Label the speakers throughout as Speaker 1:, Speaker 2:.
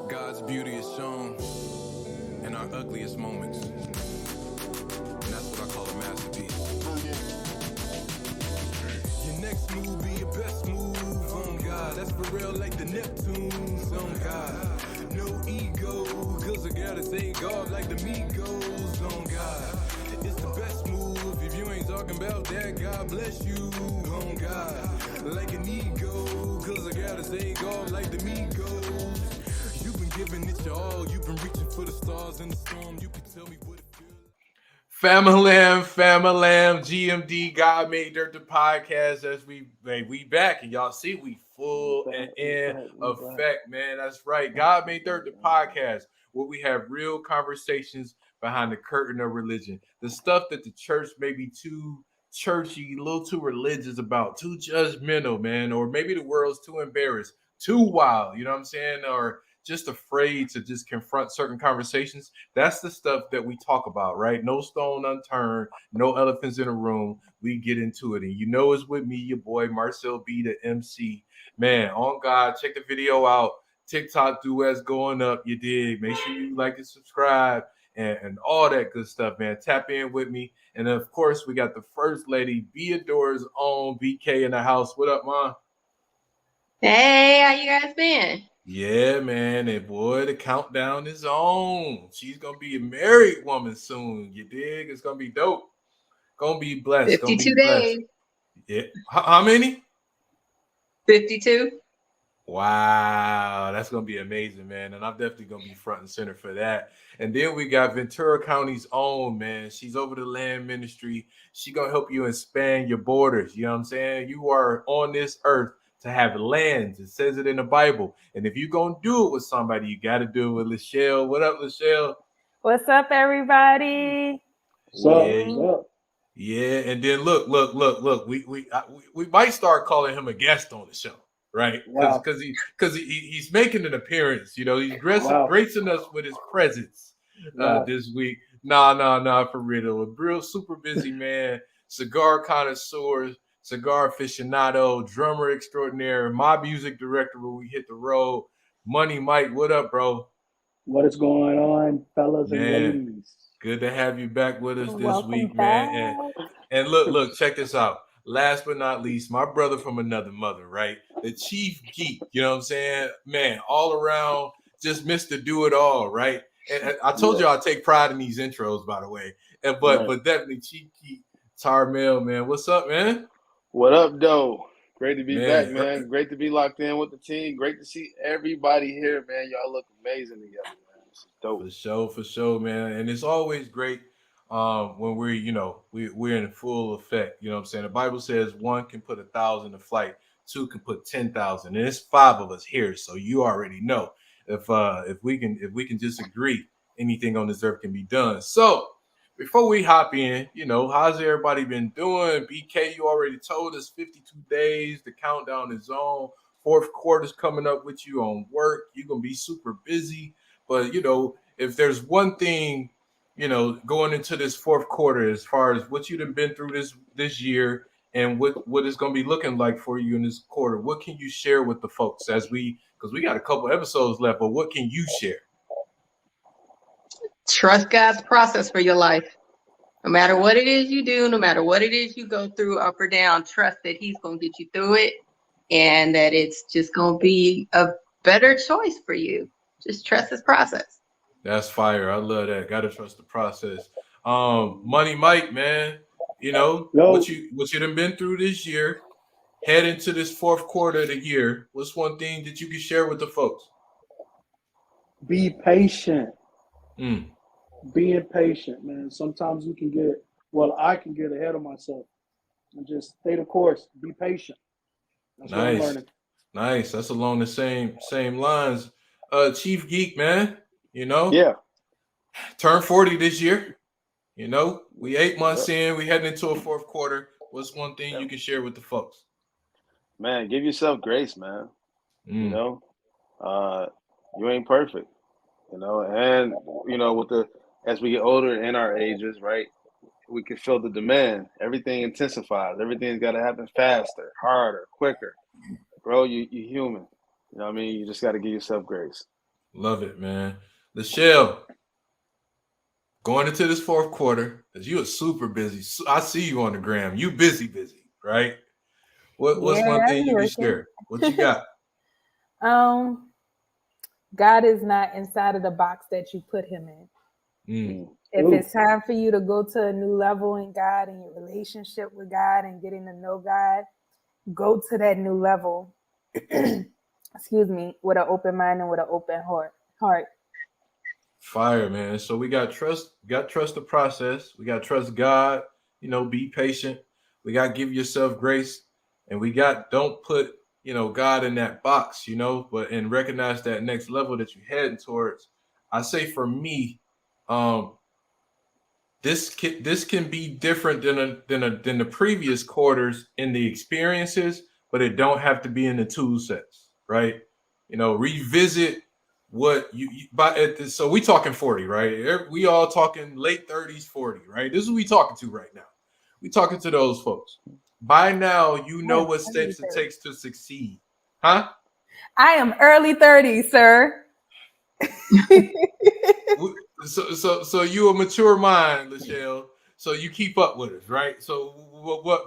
Speaker 1: God's beauty is shown in our ugliest moments. And that's what I call a masterpiece. Your next move be your best move on God. That's for real like the Neptunes on God. No ego, cause I gotta say God like the Migos on God. It's the best move if you ain't talking about that. God bless you on God. Like an ego, cause I gotta say God like the Migos. You've been giving it your all. You've been reaching for the stars in the storm. You can tell me what it feels
Speaker 2: Famalam, GMD, God Made Dirt, the podcast. As we back, and y'all see we full and in effect, man. That's right. God Made Dirt, the podcast, where we have real conversations behind the curtain of religion. The stuff that the church may be too churchy, a little too religious about, too judgmental, man, or maybe the world's too embarrassed, too wild, you know what I'm saying? Or just afraid to just confront certain conversations. That's the stuff that we talk about, right? No stone unturned, no elephants in a room. We get into it. And you know it's with me, your boy Marcel B, the MC. Man, on God, check the video out. TikTok duets going up, you dig. Make sure you like and subscribe and all that good stuff, man. Tap in with me. And of course, we got the first lady, Beadore's own BK in the house. What up, Mom?
Speaker 3: Hey, how you guys been?
Speaker 2: Yeah, man, and boy, the countdown is on. She's gonna be a married woman soon. You dig? It's gonna be dope. Gonna be blessed. Gonna be
Speaker 3: 52
Speaker 2: blessed.
Speaker 3: days.
Speaker 2: Yeah. How many?
Speaker 3: 52.
Speaker 2: Wow, that's gonna be amazing, man. And I'm definitely gonna be front and center for that. And then we got Ventura County's own, man. She's over the land ministry. She gonna help you expand your borders. You know what I'm saying? You are on this earth to have lands. It says it in the Bible. And if you're gonna do it with somebody, you gotta do it with Lachelle. What up, Lachelle?
Speaker 4: What's up, everybody?
Speaker 2: Yeah. Yeah, and then look. We might start calling him a guest on the show, right? Because he's making an appearance. You know, he's gracing us with his presence this week. Nah, for real. A real super busy man, cigar connoisseur, cigar aficionado, drummer extraordinaire, my music director when we hit the road. Money Mike, what up, bro?
Speaker 5: What is going on, fellas and ladies?
Speaker 2: Good to have you back with us this
Speaker 4: Welcome
Speaker 2: week,
Speaker 4: back.
Speaker 2: man. And look, check this out. Last but not least, my brother from another mother, right? The chief geek, you know what I'm saying? Man, all around, just Mr. Do It All, right? And I told you I take pride in these intros, by the way. But definitely Chief Geek Tarmel, man. What's up, man?
Speaker 6: What up, Doe? Great to be back, man. Great to be locked in with the team. Great to see everybody here, man. Y'all look amazing together, man. This is dope.
Speaker 2: For sure, man. And it's always great when we're in full effect. You know what I'm saying? The Bible says one can put 1,000 to flight, two can put 10,000, and it's 5 of us here, so you already know if we can just agree, anything on this earth can be done. So before we hop in, how's everybody been doing? BK, you already told us 52 days. The countdown is on. Fourth quarter's coming up with you on work. You're gonna be super busy. But if there's one thing, going into this fourth quarter, as far as what you've been through this year and what it's going to be looking like for you in this quarter, what can you share with the folks because we got a couple episodes left, but what can you share?
Speaker 3: Trust God's process for your life. No matter what it is you do, no matter what it is you go through, up or down, trust that He's going to get you through it and that it's just going to be a better choice for you. Just trust His process.
Speaker 2: That's fire. I love that. Gotta trust the process. Money Mike, man. What you done been through this year, head into this fourth quarter of the year. What's one thing that you can share with the folks?
Speaker 5: Be patient. Being patient, man. Sometimes I can get ahead of myself and just stay the course. Be patient. That's what I'm learning.
Speaker 2: Nice. That's along the same lines. Chief Geek, man.
Speaker 6: Yeah.
Speaker 2: Turn 40 this year. We 8 months in. We heading into a fourth quarter. What's one thing you can share with the folks?
Speaker 6: Man, give yourself grace, man. You ain't perfect. And as we get older in our ages, right, we can feel the demand. Everything intensifies. Everything's got to happen faster, harder, quicker. Bro, you human. You know what I mean? You just got to give yourself grace.
Speaker 2: Love it, man. Lachelle, going into this fourth quarter, because you are super busy. I see you on the gram. You busy, right? What's one thing you can share? What you got?
Speaker 4: God is not inside of the box that you put him in. If it's time for you to go to a new level in God and your relationship with God and getting to know God, go to that new level. Excuse me, with an open mind and with an open heart.
Speaker 2: Fire, man. So we got trust the process. We got trust God, be patient. We got to give yourself grace. And we got don't put, God in that box, but and recognize that next level that you're heading towards. I say for me, this can be different than the previous quarters in the experiences, but it don't have to be in the tool sets, right? Revisit what so we talking 40, right? We all talking late 30s, 40, right? This is what we talking to right now. We talking to those folks. By now, you know what steps it takes to succeed, huh?
Speaker 4: I am early 30s, sir.
Speaker 2: So you a mature mind, Lachelle. So you keep up with us, right? So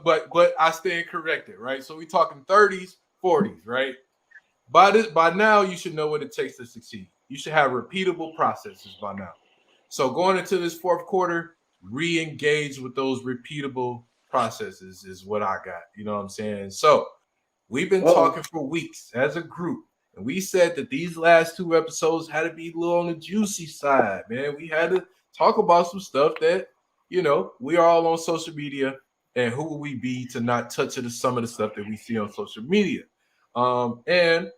Speaker 2: but I stand corrected, right? So we talking 30s, 40s, right? By now, you should know what it takes to succeed. You should have repeatable processes by now. So going into this fourth quarter, re-engage with those repeatable processes is what I got. You know what I'm saying? So we've been talking for weeks as a group, and we said that these last 2 episodes had to be a little on the juicy side, man. We had to talk about some stuff that, we are all on social media, and who will we be to not touch some of the stuff that we see on social media? And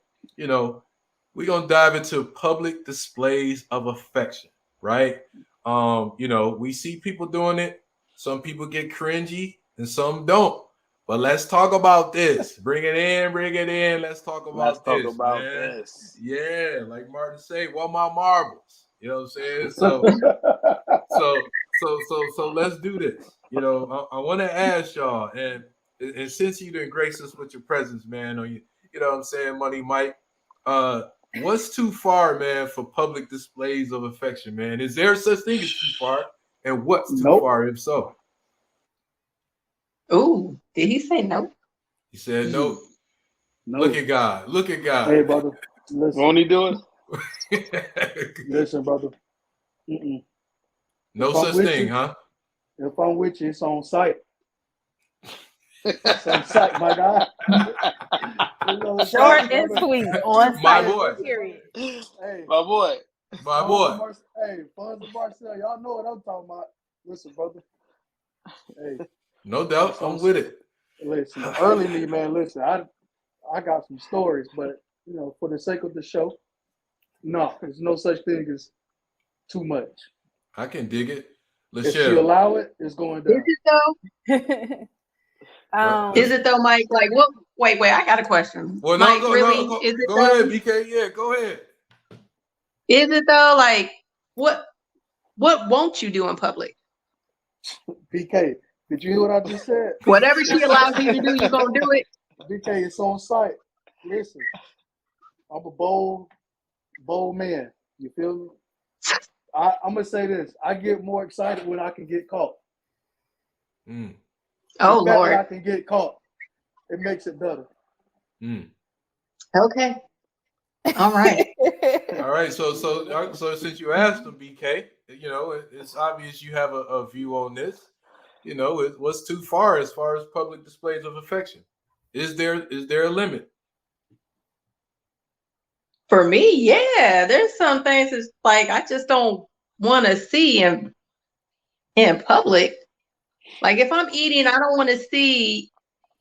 Speaker 2: we're gonna dive into public displays of affection, right? We see people doing it. Some people get cringy and some don't. But let's talk about this. Bring it in. Let's talk about this. Yeah, like Martin say, what my marbles? You know what I'm saying? So let's do this. I want to ask y'all, and since you didn't grace us with your presence, man, or you know what I'm saying, Money Mike, what's too far, man, for public displays of affection, man? Is there such thing as too far? And what's too far, if so?
Speaker 3: Oh, did he say no?
Speaker 2: He said no. Look at God.
Speaker 5: Hey, brother. Listen.
Speaker 6: Won't he do
Speaker 5: it? Listen, brother.
Speaker 2: No such thing, huh?
Speaker 5: If I'm with you, it's on site. It's on site, my guy.
Speaker 4: Short and sweet. On site.
Speaker 2: My boy.
Speaker 4: Period.
Speaker 5: Hey,
Speaker 6: my boy.
Speaker 5: Hey, Fonz and Marcel, y'all know what I'm talking about. Listen, brother. Hey.
Speaker 2: No doubt, I'm with it.
Speaker 5: Listen, early me, man. Listen, I got some stories, but for the sake of the show, no, there's no such thing as too much.
Speaker 2: I can dig it.
Speaker 5: If she allow it, it's going down.
Speaker 3: Is it though? Is it though, Mike? Like, what? Wait, I got a question.
Speaker 2: Well, no, Mike, is it go ahead, BK. Yeah, go ahead.
Speaker 3: Is it though? Like, what won't you do in public?
Speaker 5: BK. Did you hear what I just said?
Speaker 3: Whatever she allows you to do, you're going to do it.
Speaker 5: BK, it's on site. Listen, I'm a bold man. You feel me? I'm going to say this. I get more excited when I can get caught.
Speaker 3: Oh, Lord.
Speaker 5: I can get caught. It makes it better.
Speaker 3: Okay. All right.
Speaker 2: All right. So since you asked him, BK, it's obvious you have a view on this. What's too far as public displays of affection? Is there a limit?
Speaker 3: For me, yeah. There's some things it's like I just don't want to see in public. Like if I'm eating, I don't want to see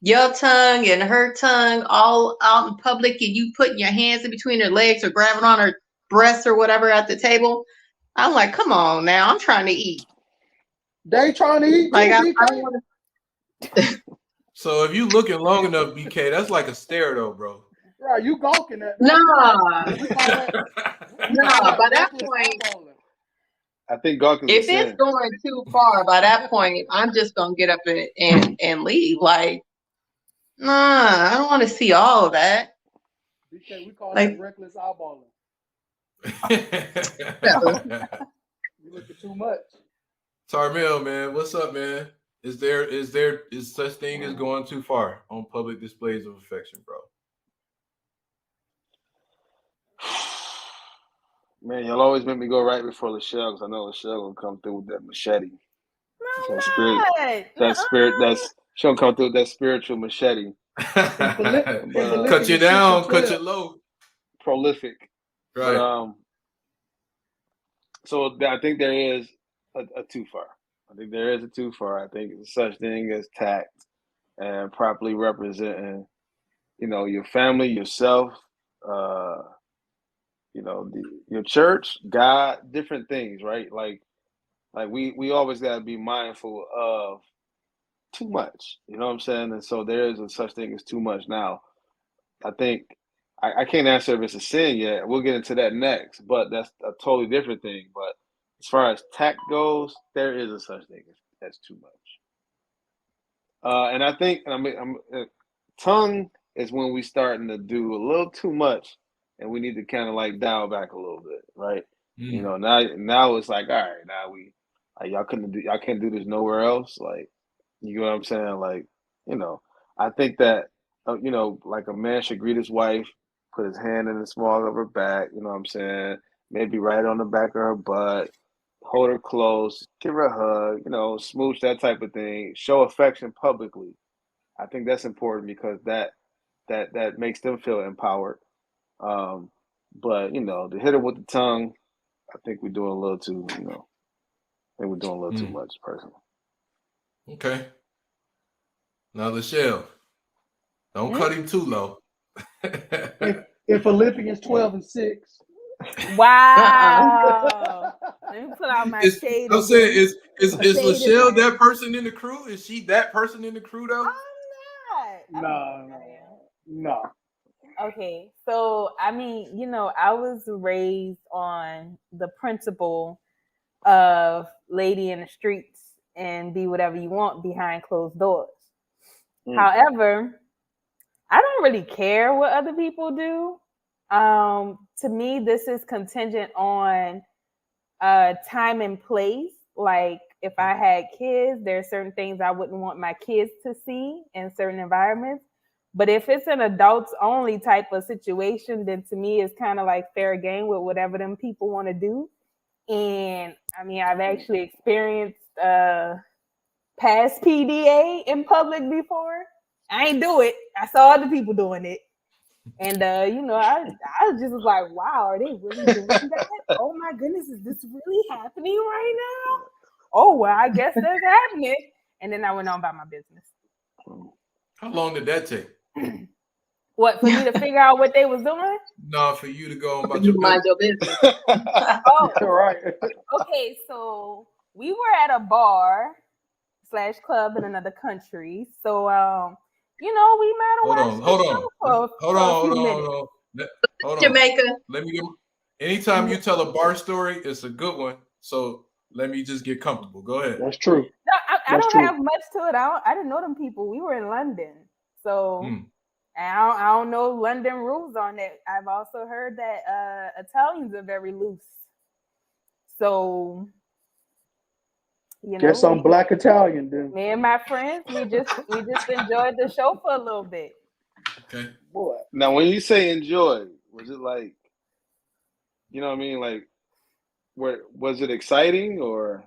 Speaker 3: your tongue and her tongue all out in public and you putting your hands in between her legs or grabbing on her breasts or whatever at the table. I'm like, come on now, I'm trying to eat.
Speaker 5: They trying to eat.
Speaker 3: Like I don't want
Speaker 2: to. So if you looking long enough, BK, that's like a stare though, bro.
Speaker 5: Right, you gawking at.
Speaker 3: Nah. By that point,
Speaker 6: I think gawking.
Speaker 3: If it's going too far, by that point, I'm just gonna get up and leave. Like, nah, I don't want to see all of that.
Speaker 5: BK, we call that reckless eyeballing. You looking too much.
Speaker 2: Tarmel, man, what's up, man? Is such thing as going too far on public displays of affection, bro?
Speaker 6: Man, y'all always make me go right before Lachelle because I know Lachelle will come through with that machete. She'll come through with that spiritual machete.
Speaker 2: Cut you down, cut you low.
Speaker 6: Prolific.
Speaker 2: Right.
Speaker 6: But, so I think there is a too far. I think there is a too far. I think there's such thing as tact and properly representing, your family, yourself, your church, God, different things, right? Like we always got to be mindful of too much, you know what I'm saying? And so there is a such thing as too much. Now, I think I can't answer if it's a sin yet. We'll get into that next, but that's a totally different thing. But as far as tact goes, there is a such thing as too much. And I think tongue is when we starting to do a little too much, and we need to kind of like dial back a little bit, right? Now it's like, all right, now y'all can't do this nowhere else. Like, you know what I'm saying? Like, I think that like a man should greet his wife, put his hand in the small of her back, you know what I'm saying? Maybe right on the back of her butt, hold her close, give her a hug, smooch, that type of thing, show affection publicly. I think that's important because that makes them feel empowered. But to hit her with the tongue, I think we're doing a little too, too much, personally.
Speaker 2: Okay. Now, Lachelle, don't cut him too low.
Speaker 5: if Philippians 12:6.
Speaker 4: Wow. Let me pull out my shade.
Speaker 2: I'm saying, is Lachelle that person in the crew? Is she that person in the crew, though?
Speaker 4: I'm not.
Speaker 5: No.
Speaker 4: Okay, so I mean, I was raised on the principle of lady in the streets and be whatever you want behind closed doors. However, I don't really care what other people do. To me, this is contingent on time and place. Like if I had kids, there are certain things I wouldn't want my kids to see in certain environments. But if it's an adults only type of situation, then to me it's kind of like fair game with whatever them people want to do. And I mean, I've actually experienced past PDA in public before. I ain't do it. I saw other people doing it. And I just was like, wow, are they really doing that? Oh my goodness, is this really happening right now? Oh well, I guess that's happening. And then I went on about my business.
Speaker 2: How long did that take?
Speaker 4: What, for me to figure out what they was doing?
Speaker 2: No, for you to go on about your
Speaker 3: business.
Speaker 4: Oh,
Speaker 5: right.
Speaker 4: Okay, so we were at a bar / club in another country. So we might have
Speaker 2: Hold on.
Speaker 3: Jamaica.
Speaker 2: Let me anytime you tell a bar story, it's a good one. So let me just get comfortable. Go ahead.
Speaker 5: That's true.
Speaker 4: No, I don't have much to it. I didn't know them people. We were in London. So I don't know London rules on it. I've also heard that Italians are very loose. So
Speaker 5: guess I'm Black Italian then.
Speaker 4: Me and my friends, we just enjoyed the show for a little bit.
Speaker 2: Okay.
Speaker 5: Boy.
Speaker 6: Now, when you say enjoy, was it like, you know what I mean? Like, was it exciting or?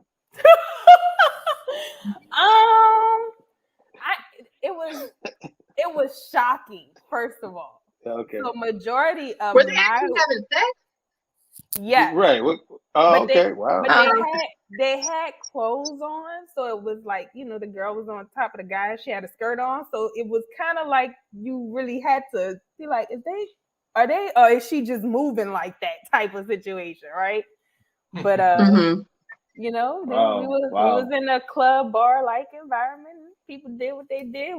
Speaker 4: It was shocking. First of all,
Speaker 6: okay.
Speaker 4: So majority of
Speaker 3: were they actually having sex?
Speaker 4: Yeah.
Speaker 6: Right. Okay. Wow.
Speaker 4: But they had clothes on, so it was like, the girl was on top of the guy. She had a skirt on, so it was kind of like you really had to be like, or is she just moving like that type of situation, right? But we was in a club bar like environment. People did what they did.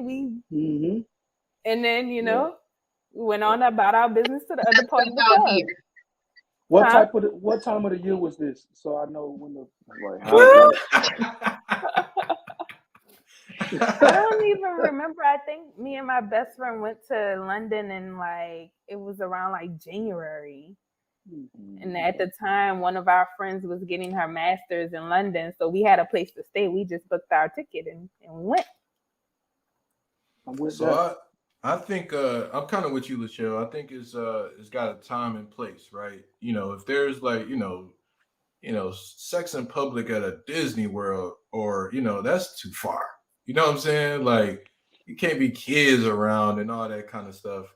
Speaker 4: And then we went on about our business to the other part of the club.
Speaker 5: What time of the year was this? So I know when the
Speaker 4: I don't even remember. I think me and my best friend went to London and it was around January. And at the time, one of our friends was getting her master's in London, so we had a place to stay. We just booked our ticket and we went.
Speaker 2: So I think I'm kind of with you, Lachelle. I think it's got a time and place, right? You know, if there's like, you know, sex in public at a Disney World, or, you know, that's too far. You know what I'm saying? Like, you can't be kids around and all that kind of stuff.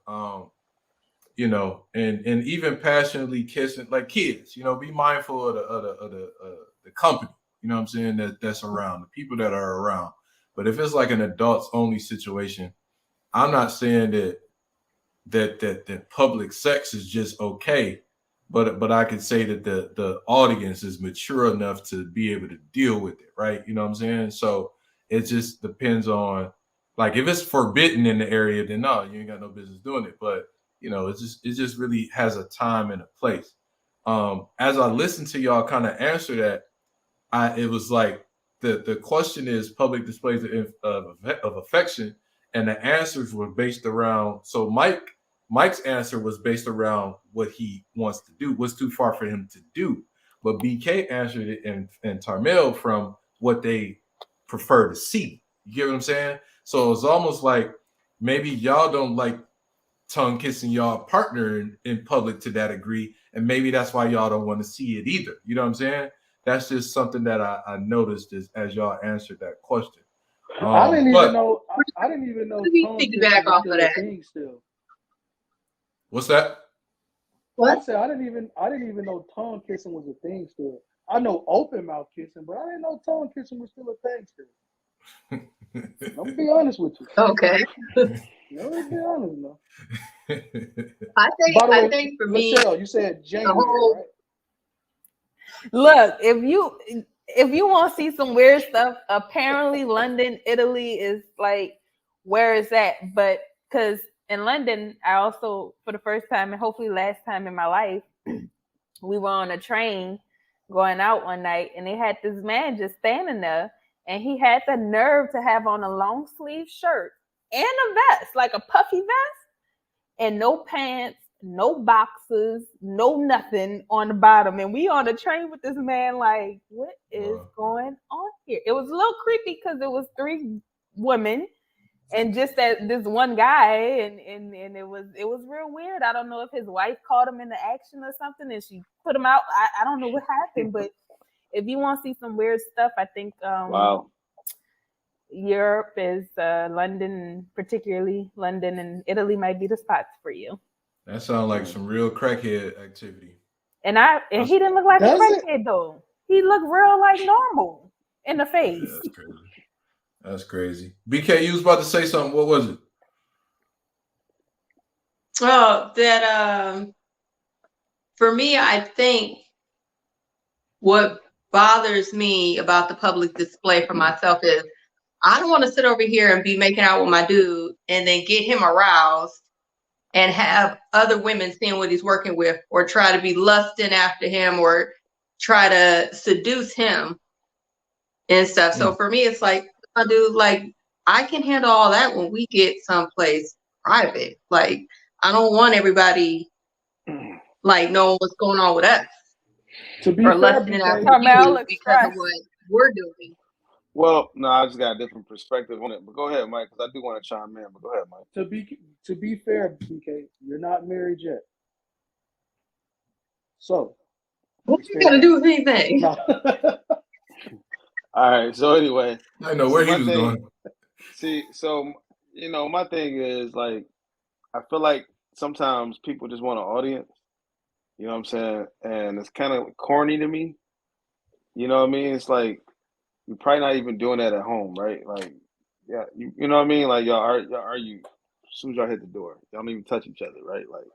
Speaker 2: You know, and even passionately kissing like kids, you know, be mindful of the company, you know what I'm saying, that's around, the people that are around. But if it's like an adults only situation, I'm not saying that public sex is just okay, but I could say that the audience is mature enough to be able to deal with it, right? You know what I'm saying? So it just depends on, like, if it's forbidden in the area, then no, you ain't got no business doing it. But you know, it just really has a time and a place. As I listened to y'all kind of answer that, it was like the question is public displays of affection, and the answers were based around. So Mike's answer was based around what he wants to do, what's too far for him to do. But BK answered it, and Tarmel from what they prefer to see. You get what I'm saying? So it's almost like maybe y'all don't like tongue kissing y'all partner in public to that degree, and maybe that's why y'all don't want to see it either. You know what I'm saying? That's just something that I noticed as y'all answered that question.
Speaker 5: I didn't even know tongue
Speaker 3: piggyback off of that.
Speaker 5: Thing still.
Speaker 2: What's that?
Speaker 3: What?
Speaker 5: I said I didn't even know tongue kissing was a thing still. I know open mouth kissing, but I didn't know tongue kissing was still a thing still. I'm gonna be honest with you.
Speaker 3: Okay.
Speaker 5: No, be honest, no.
Speaker 3: I think for me,
Speaker 5: Michelle, you said January, right?
Speaker 4: Look, if you want to see some weird stuff, apparently London, Italy is like where it's at. But because in London, I also, for the first time and hopefully last time in my life, we were on a train going out one night, and they had this man just standing there, and he had the nerve to have on a long sleeve shirt and a vest, like a puffy vest, and no pants, no boxes, no nothing on the bottom. And we on the train with this man, like, what is going on here? It was a little creepy because it was 3 women and just this one guy, and it was real weird. I don't know if his wife caught him in the action or something and she put him out. I don't know what happened, but if you want to see some weird stuff, I think
Speaker 6: wow.
Speaker 4: Europe is London, particularly London and Italy might be the spots for you.
Speaker 2: That sounds like some real crackhead activity.
Speaker 4: And he didn't look like a crackhead though. He looked real like normal in the face.
Speaker 2: Yeah, that's crazy. That's crazy. BK, you was about to say something. What was it?
Speaker 3: Oh, that for me, I think what bothers me about the public display for myself is I don't want to sit over here and be making out with my dude and then get him aroused and have other women seeing what he's working with, or try to be lusting after him, or try to seduce him and stuff. So for me, it's like, dude, like, I can handle all that when we get someplace private. Like, I don't want everybody like knowing what's going on with us.
Speaker 5: To be
Speaker 3: or
Speaker 5: fair,
Speaker 3: lusting after you because of what we're doing.
Speaker 6: Well, no, I just got a different perspective on it. But go ahead, Mike, because I do want to chime in. But go ahead, Mike.
Speaker 5: To be fair, BK, you're not married yet. So
Speaker 3: what you got to do with anything?
Speaker 5: No.
Speaker 6: All right. So anyway,
Speaker 2: I know where he was going.
Speaker 6: See, so my thing is, like, I feel like sometimes people just want an audience. You know what I'm saying? And it's kind of corny to me. You know what I mean? It's like, you're probably not even doing that at home, right? Like, yeah, you know what I mean? Like, y'all argue as soon as y'all hit the door. Y'all don't even touch each other, right? Like,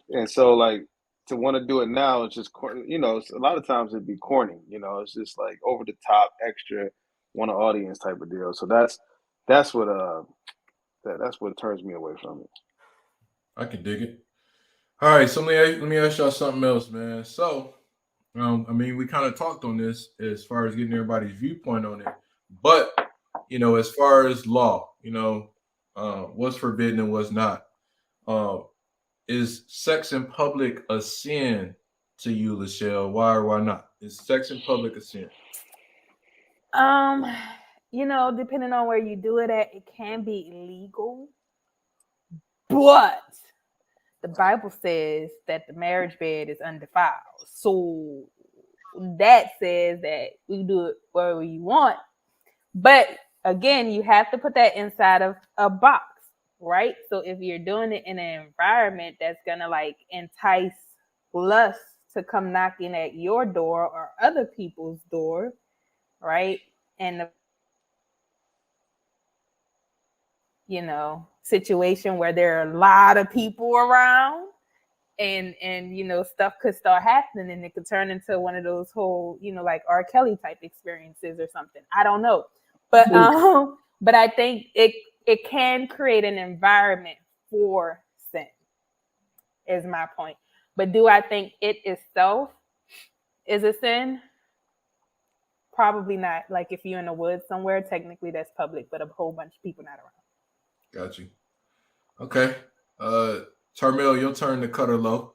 Speaker 6: and so, like, to want to do it now, it's just, a lot of times it'd be corny. It's just like over the top, extra, want an audience type of deal. So that's what turns me away from it.
Speaker 2: I can dig it. All right, so let me ask y'all something else, man. So, I mean, we kind of talked on this as far as getting everybody's viewpoint on it, but as far as law, what's forbidden and what's not. Is sex in public a sin to you, Lachelle? Why or why not? Is sex in public a sin?
Speaker 4: Depending on where you do it at, it can be illegal. But the Bible says that the marriage bed is undefiled. So that says that we do it wherever you want. But again, you have to put that inside of a box, right? So if you're doing it in an environment that's gonna like entice lust to come knocking at your door or other people's door, right? And the situation where there are a lot of people around and stuff could start happening and it could turn into one of those whole, like R. Kelly type experiences or something. I don't know. But I think it can create an environment for sin, is my point. But do I think it itself is a sin? Probably not. Like if you're in the woods somewhere, technically that's public, but a whole bunch of people not around.
Speaker 2: Got you. Okay. Tarmel, your turn to cut her low.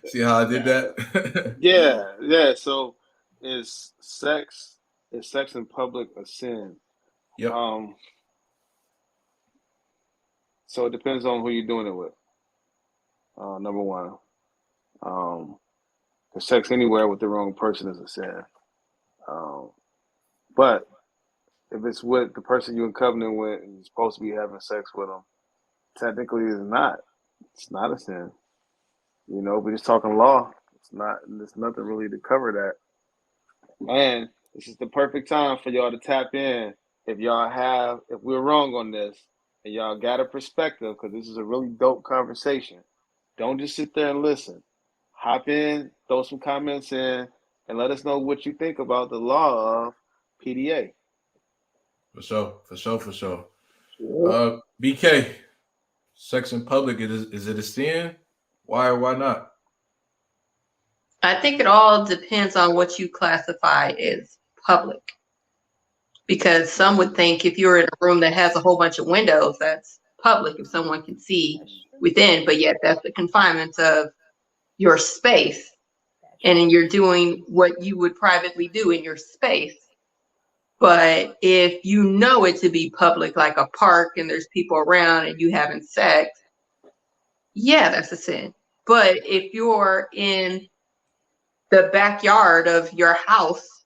Speaker 2: See how I did that?
Speaker 6: Yeah. So is sex in public a sin?
Speaker 2: Yep.
Speaker 6: So it depends on who you're doing it with. Number one. Sex anywhere with the wrong person is a sin. But if it's with the person you're in covenant with and you're supposed to be having sex with them, technically it's not. It's not a sin. We're just talking law. There's nothing really to cover that. And this is the perfect time for y'all to tap in if we're wrong on this and y'all got a perspective, because this is a really dope conversation. Don't just sit there and listen. Hop in, throw some comments in, and let us know what you think about the law of PDA.
Speaker 2: For sure. BK, sex in public, is it a sin? Why or why not?
Speaker 3: I think it all depends on what you classify as public. Because some would think if you're in a room that has a whole bunch of windows, that's public if someone can see within, but yet that's the confinement of your space. And then you're doing what you would privately do in your space. But if you know it to be public, like a park and there's people around and you having sex, yeah, that's a sin. But if you're in the backyard of your house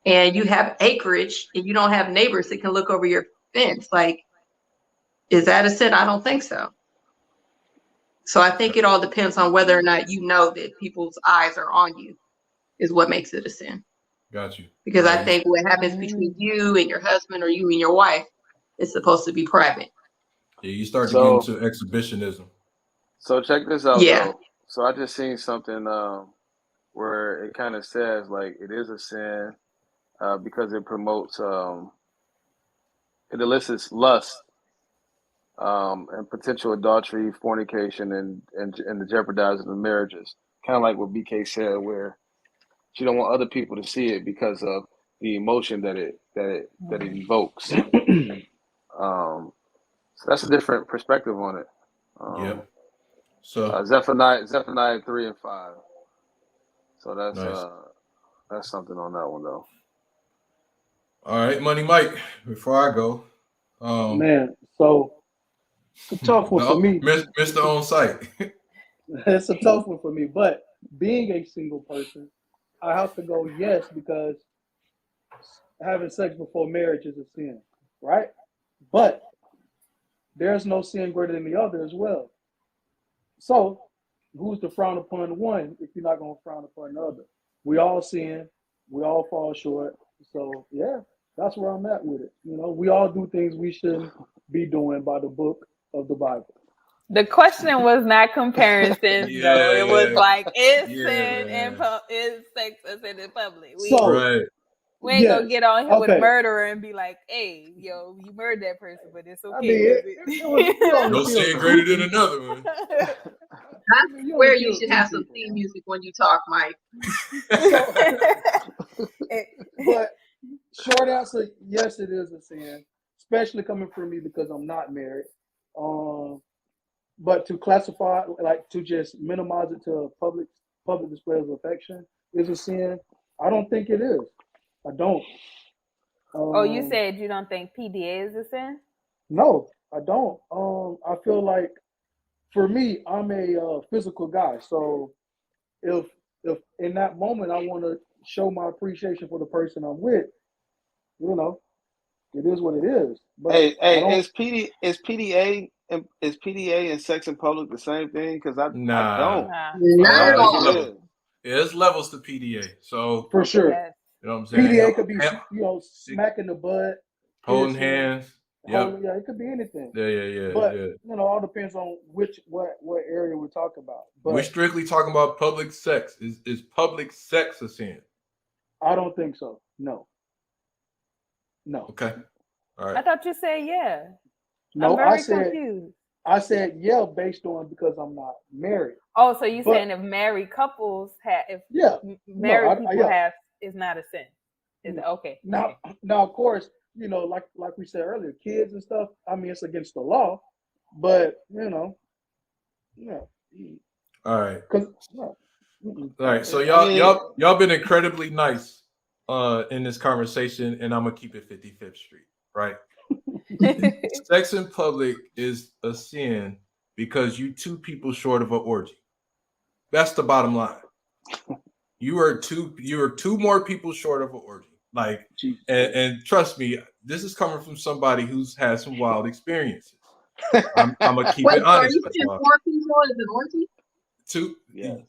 Speaker 3: and you have acreage and you don't have neighbors that can look over your fence, like, is that a sin? I don't think so. So I think it all depends on whether or not you know that people's eyes are on you is what makes it a sin.
Speaker 2: Got you.
Speaker 3: Because I think what happens between you and your husband or you and your wife is supposed to be private.
Speaker 2: Yeah, you start to get into exhibitionism.
Speaker 6: So check this out, though. So I just seen something where it kind of says like it is a sin because it promotes, it elicits lust and potential adultery, fornication, and the jeopardizing of marriages. Kind of like what BK said, where you don't want other people to see it because of the emotion that it evokes. So that's a different perspective on it.
Speaker 2: So
Speaker 6: Zephaniah 3 and 5. So that's nice. That's something on that one though.
Speaker 2: All right, Money Mike. Before I go,
Speaker 5: man, so it's a tough one for me.
Speaker 2: Mr. On Site.
Speaker 5: It's a tough one for me, but being a single person, I have to go yes, because having sex before marriage is a sin, right? But there's no sin greater than the other as well. So who's to frown upon one if you're not going to frown upon the other? We all sin. We all fall short. So, yeah, that's where I'm at with it. We all do things we shouldn't be doing by the book of the Bible.
Speaker 4: The question was not comparing sins, though. It was like, is sin and is sex a sin in public? We ain't gonna get on here with a murderer and be like, hey, yo, you murdered that person, but it's okay.
Speaker 2: No sin greater than another one.
Speaker 3: I swear you should have some theme music when you talk, Mike.
Speaker 5: But short answer, yes, it is a sin, especially coming from me because I'm not married. But to classify, like to just minimize it to a public display of affection is a sin. I don't think it is. I don't.
Speaker 4: You said you don't think PDA is a sin?
Speaker 5: No, I don't. I feel like for me, I'm a physical guy. So if in that moment I want to show my appreciation for the person I'm with, you know, it is what it is. But
Speaker 6: hey, is PDA and sex in public the same thing? Because I don't.
Speaker 3: Not
Speaker 6: I
Speaker 3: at
Speaker 6: don't think
Speaker 3: all.
Speaker 6: it is.
Speaker 2: Yeah, there's levels to PDA. So
Speaker 5: for sure,
Speaker 4: Yes.
Speaker 2: you know what I'm saying?
Speaker 5: PDA could be smacking the butt,
Speaker 2: holding
Speaker 5: kissing,
Speaker 2: hands. Yep.
Speaker 5: yeah, it could be anything.
Speaker 2: Yeah.
Speaker 5: But all depends on what area we're talking about. But
Speaker 2: we're strictly talking about public sex. Is public sex a sin?
Speaker 5: I don't think so. No.
Speaker 2: Okay. All right.
Speaker 4: I thought you said yeah.
Speaker 5: No,
Speaker 4: I'm very confused.
Speaker 5: I said yeah based on because I'm not married.
Speaker 4: Oh, so you saying if married couples have, married people have, is not a sin? Is it okay?
Speaker 5: Now, of course, like we said earlier, kids and stuff. I mean, it's against the law, but All
Speaker 2: right.
Speaker 5: All
Speaker 2: right. So y'all been incredibly nice in this conversation, and I'm gonna keep it 55th Street, right? Sex in public is a sin because you two people short of an orgy. That's the bottom line. You are two more people short of an orgy. Like, and trust me, this is coming from somebody who's had some wild experiences. I'm gonna keep it honest.
Speaker 3: Are you 4 people is an orgy?
Speaker 2: 2,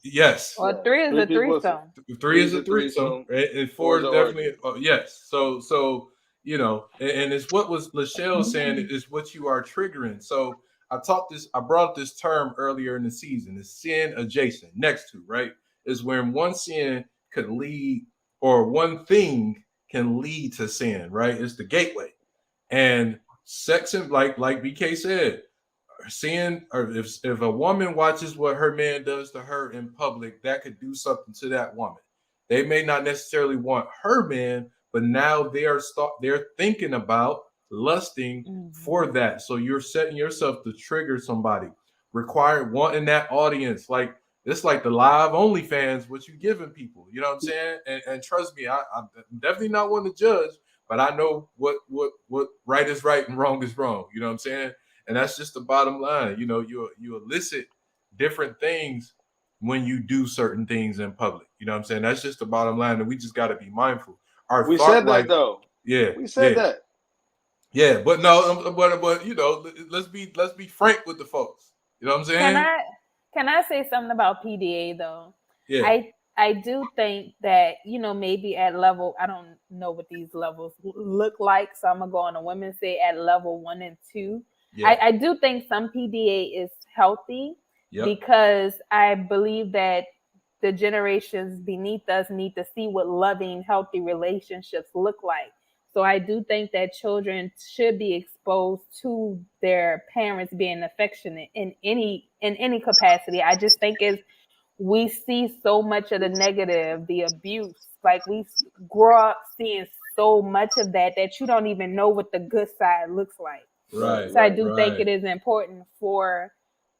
Speaker 2: yes.
Speaker 4: Well, 3 is a threesome.
Speaker 2: 3 is a threesome, right? And 4 is definitely yes. So and it's what was Lachelle saying is what you are triggering. So I brought this term earlier in the season. It's sin adjacent, next to, right? Is when one sin could lead, or one thing can lead to sin, right? It's the gateway. And sex, and like BK said, sin, or if a woman watches what her man does to her in public, that could do something to that woman. They may not necessarily want her man, but now they're thinking about lusting for that. So you're setting yourself to trigger somebody, wanting that audience. Like, it's like the live OnlyFans, what you giving people. You know what I'm saying? And trust me, I'm definitely not one to judge, but I know what right is right and wrong is wrong. You know what I'm saying? And that's just the bottom line. You elicit different things when you do certain things in public. You know what I'm saying? That's just the bottom line, and we just got to be mindful.
Speaker 6: We said that though.
Speaker 2: Yeah,
Speaker 6: we said that.
Speaker 2: Yeah, but no, but let's be frank with the folks. You know what I'm saying?
Speaker 4: Can I say something about PDA though?
Speaker 2: Yeah.
Speaker 4: I do think that, maybe at level, I don't know what these levels look like, so I'm gonna go on the women's say at level 1 and 2. Yeah. I do think some PDA is healthy because I believe that the generations beneath us need to see what loving, healthy relationships look like. So I do think that children should be exposed to their parents being affectionate in any capacity. I just think we see so much of the negative, the abuse, like we grow up seeing so much of that you don't even know what the good side looks like.
Speaker 2: Right.
Speaker 4: So I do think it is important for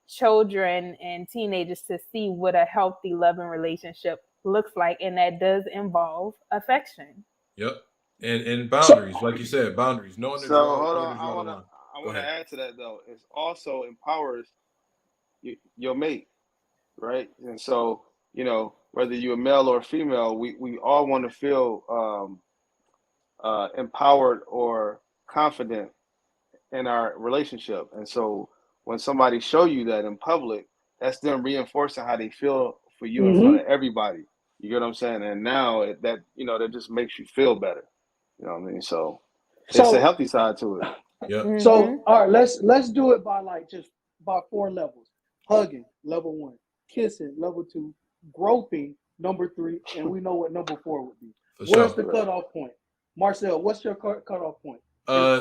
Speaker 4: children and teenagers to see what a healthy, loving relationship looks like, and that does involve affection.
Speaker 2: Yep. And boundaries, like you said, boundaries. Knowing the
Speaker 6: hold on, I want to add to that though. It also empowers your mate, right? And so whether you're a male or a female, we all want to feel empowered or confident in our relationship. And so when somebody show you that in public, that's them reinforcing how they feel for you in front of everybody. You get what I'm saying? And now that just makes you feel better. You know what I mean? So it's a healthy side to it.
Speaker 2: Yeah.
Speaker 4: Mm-hmm.
Speaker 5: So all right, let's do it by 4 levels. Hugging, level 1. Kissing, level 2. Groping, number 3. And we know what number 4 would be. Where's the cutoff point? Marcel, what's your cutoff point?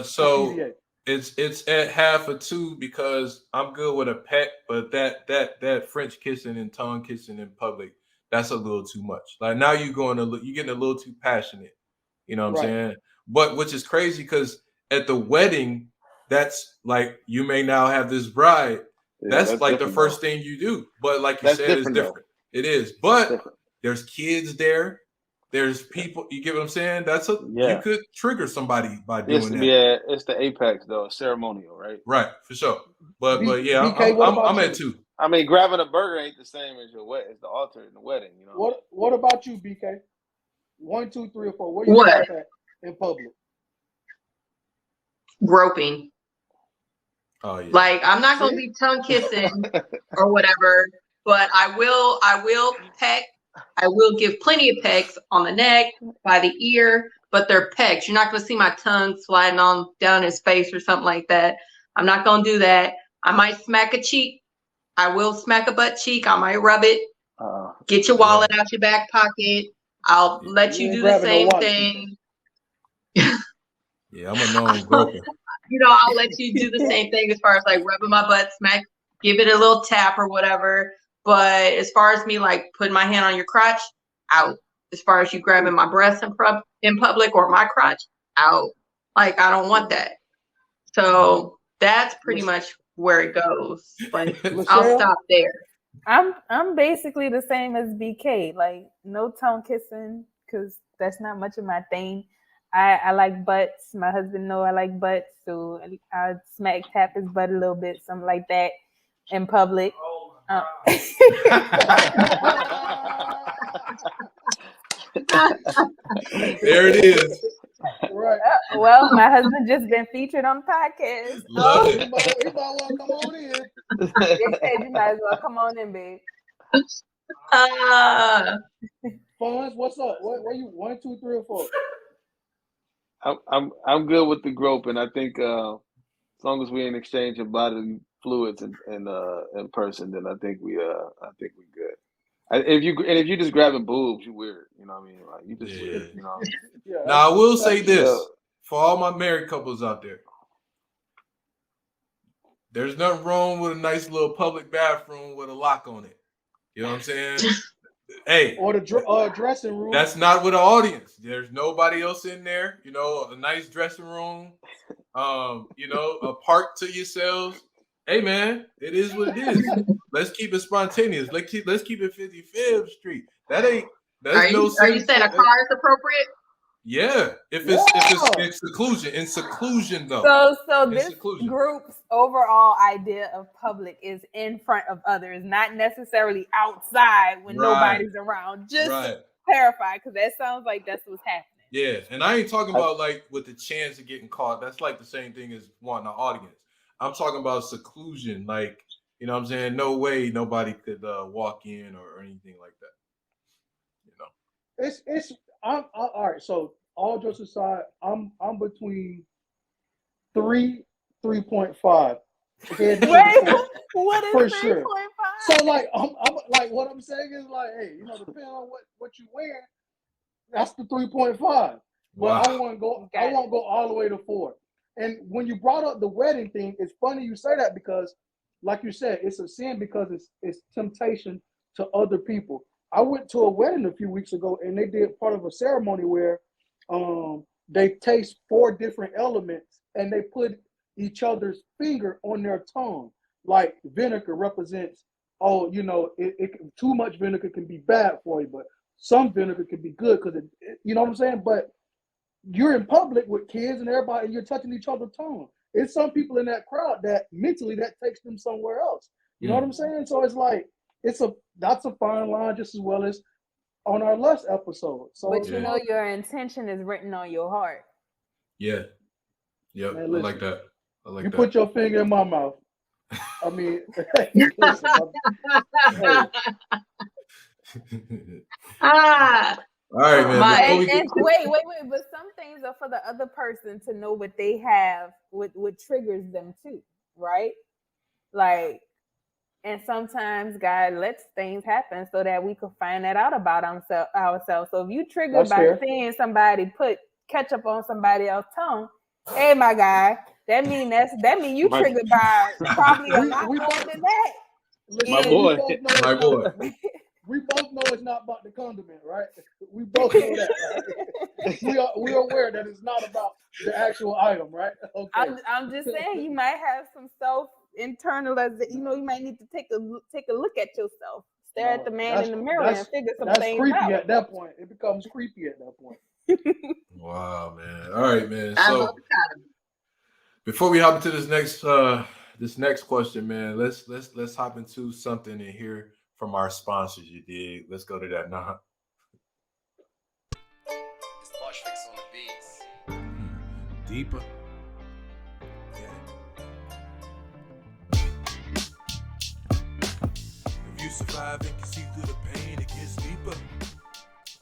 Speaker 2: So it's at half a 2 because I'm good with a peck, but that French kissing and tongue kissing in public, that's a little too much. Like, now you're getting a little too passionate. You know what I'm saying? But which is crazy because at the wedding, that's like, you may now have this bride that's like the first thing you do. But like you said, it's different. It is. But there's kids there. There's people. You get what I'm saying? You could trigger somebody by doing that.
Speaker 6: Yeah, it's the apex though, ceremonial, right?
Speaker 2: Right, for sure. But yeah, BK, I'm at 2.
Speaker 6: I mean, grabbing a burger ain't the same as your wedding. It's the altar in the wedding, you know.
Speaker 5: What about you, BK? 1, 2, 3, or 4. What do you think about that in public?
Speaker 3: Groping.
Speaker 2: Oh yeah.
Speaker 3: Like I'm not gonna be tongue kissing or whatever, but I will peck. I will give plenty of pecks on the neck, by the ear, but they're pecks. You're not gonna see my tongue sliding on down his face or something like that. I'm not gonna do that. I might smack a cheek. I will smack a butt cheek. I might rub it. Get your wallet out your back pocket. I'll let you do the same thing.
Speaker 2: Yeah, I'm a known groper.
Speaker 3: You know, I'll let you do the same thing as far as like rubbing my butt, smack, give it a little tap or whatever. But as far as me like putting my hand on your crotch, out. As far as you grabbing my breasts in public or my crotch, out. Like I don't want that. So that's pretty much where it goes. But I'll stop there.
Speaker 4: I'm basically the same as BK. Like no tongue kissing because that's not much of my thing. I like butts. My husband know I like butts, so I smack tap his butt a little bit, something like that, in public.
Speaker 2: There it is.
Speaker 5: Right.
Speaker 4: Well, my husband just been featured on the podcast.
Speaker 2: Love it.
Speaker 5: You might want to come on in.
Speaker 4: You might as well come on in, babe.
Speaker 5: Fonz, what's up? What you 1, 2, 3, or 4?
Speaker 6: I'm good with the groping. I think as long as we ain't exchanging bodily fluids in person, then I think we good. If you just grabbing boobs, you weird. You know what I mean? Like you just weird. You know.
Speaker 2: Now I will say this for all my married couples out there: there's nothing wrong with a nice little public bathroom with a lock on it. You know what I'm saying? Hey,
Speaker 5: or the dressing room.
Speaker 2: That's not with the audience. There's nobody else in there. You know, a nice dressing room. You know, a park to yourselves. Hey man, it is what it is. Let's keep it spontaneous. Let's keep it 55th Street. Are you
Speaker 3: saying a car is appropriate?
Speaker 2: Yeah, if it's in seclusion though.
Speaker 4: So this group's overall idea of public is in front of others, not necessarily outside when nobody's around. Just to clarify, because that sounds like that's what's happening.
Speaker 2: Yeah, and I ain't talking about like with the chance of getting caught. That's like the same thing as wanting an audience. I'm talking about seclusion, like, you know what I'm saying? No way nobody could walk in or anything like that. You know.
Speaker 5: All right, so all jokes aside, I'm between 3.5.
Speaker 4: Wait, what is 3.5?
Speaker 5: Sure. So like I'm like what I'm saying is like, hey, you know, depending on what you wear, that's the 3.5. But
Speaker 2: wow.
Speaker 5: I won't go all the way to 4. And when you brought up the wedding thing, it's funny you say that because, like you said, it's a sin because it's temptation to other people. I went to a wedding a few weeks ago, and they did part of a ceremony where they taste 4 different elements, and they put each other's finger on their tongue. Like vinegar represents, you know, too much vinegar can be bad for you, but some vinegar can be good because you know what I'm saying? But you're in public with kids and everybody, and you're touching each other's tongue. It's some people in that crowd that mentally that takes them somewhere else. You know what I'm saying? So it's like that's a fine line just as well as on our last episode. So,
Speaker 4: but you know your intention is written on your heart.
Speaker 2: Yeah. Yep. Man, listen, I like that.
Speaker 5: You put your finger in my mouth. I mean, listen,
Speaker 2: All right, man.
Speaker 4: Wait. But some things are for the other person to know what they have, what triggers them too, right? Like, and sometimes God lets things happen so that we can find that out about ourselves. So if you triggered by seeing somebody put ketchup on somebody else's tongue, hey, my guy, that mean you triggered by probably a lot more than that.
Speaker 6: My boy.
Speaker 5: We both know it's not about the condiment, right? We both know that. Right? We're aware that it's not about the actual item, right? Okay.
Speaker 4: I'm just saying you might have some internalization. You might need to take a look at yourself. Stare at the man in the mirror and figure some things out.
Speaker 5: That's creepy at that point. It becomes creepy at that point.
Speaker 2: Wow, man. All right, man. So before we hop into this next question, man, let's hop into something and hear from our sponsors. You dig? Let's go to that now.
Speaker 7: It's Bush Fix on the beats.
Speaker 2: Deeper.
Speaker 1: If you survive and can see through the pain, it gets deeper.